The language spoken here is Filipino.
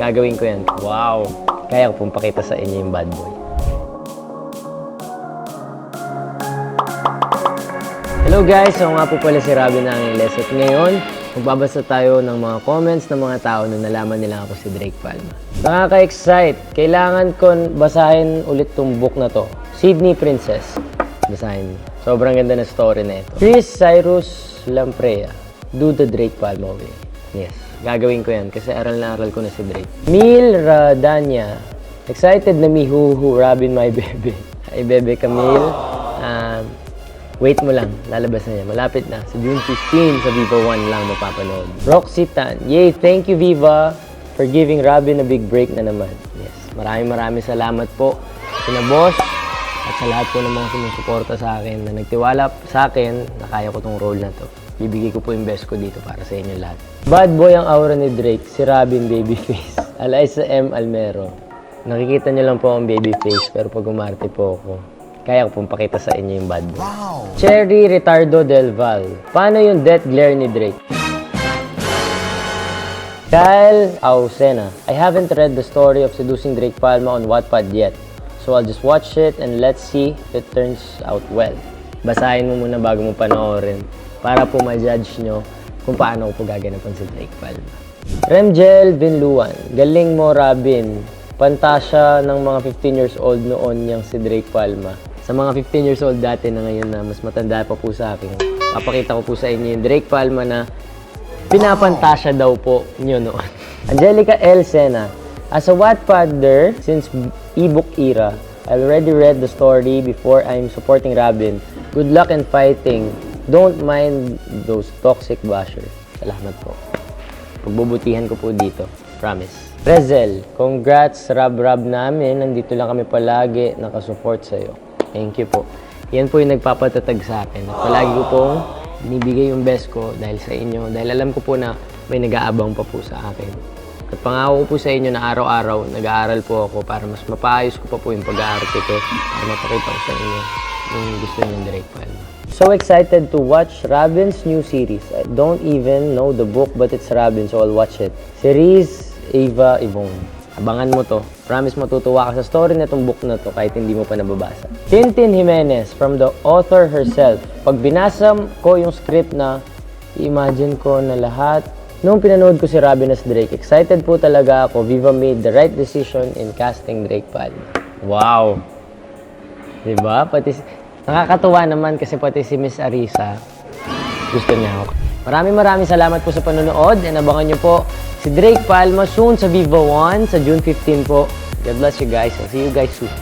gagawin ko yan. Wow! Kaya ko pong pakita sa inyo yung bad boy. Hello guys! So nga po pala si Robin Angeles at ngayon, magbabasa tayo ng mga comments ng mga tao na nalaman nila ako si Drake Palma. Nakaka-excite! Kailangan ko basahin ulit tong book na to. Sydney Princess. Basahin. Sobrang ganda na story na ito. Chris Cyrus Lamprea. Do the Drake Palma way. Yes. Gagawin ko yan kasi aral na aral ko na si Drake. Mil Radanya. Excited na me Robin my baby. Ay bebe Camille. Wait mo lang, lalabas na niya. Malapit na. Sa June 15, sa Viva 1 lang mapapanood. Roxy Tan. Yay, thank you Viva for giving Robin a big break na naman. Yes, maraming salamat po. Sina boss at sa lahat po ng mga sumusuporta sa akin na nagtiwala sa akin na kaya ko tong role na to. Bibigay ko po yung best ko dito para sa inyo lahat. Bad boy ang aura ni Drake, si Robin Babyface. Alaysa M. Almero. Nakikita niyo lang po ang babyface pero pag umarte po ako, kaya ko pong pakita sa inyo yung bad boy. Wow. Cherry Ritardo Del Val. Paano yung death glare ni Drake? Kyle Ausena. I haven't read the story of seducing Drake Palma on Wattpad yet. So I'll just watch it and let's see if it turns out well. Basahin mo muna bago mo panoorin para po ma-judge nyo kung paano ko po gaganapan si Drake Palma. Remgel Binluan. Galing mo, Robin. Pantasya ng mga 15 years old noon niyang si Drake Palma. Sa mga 15 years old dati na ngayon na mas matanda pa po sa akin, papakita ko po sa inyo yung Drake Palma na pinapantasya daw po niyo noon. Angelica L. Sena. As a Wattpadder, since ebook era, I already read the story before I'm supporting Robin. Good luck in fighting. Don't mind those toxic bashers. Salamat po. Pagbubutihan ko po dito. Promise. Rezel, congrats Rab namin. Nandito lang kami palagi nakasupport sa'yo. Thank you po. Yan po yung nagpapatatag sa akin. At palagi ko pong binibigay yung best ko dahil sa inyo. Dahil alam ko po na may nag-aabang pa po sa akin. At pangako ko po sa inyo na araw-araw nag-aaral po ako para mas mapaayos ko pa po yung pag-aarte ko para mapakita ko sa inyo yung gusto niyong Drake Palma. So excited to watch Robin's new series. I don't even know the book but it's Robin so I'll watch it. Series Ava Yvonne. Abangan mo to. Promise matutuwa ka sa story na itong book na to kahit hindi mo pa nababasa. Tintin Jimenez from the author herself. Pag binasa ko yung script na i-imagine ko na lahat. Noong pinanood ko si Robin as Drake, excited po talaga ako. Viva made the right decision in casting Drake Palma. Wow! Diba? Nakakatuwa naman kasi pati si Miss Arisa gusto niya ako. Maraming salamat po sa panonood and abangan nyo po si Drake Palma soon sa Viva 1 sa June 15 po. God bless you guys. I'll see you guys soon.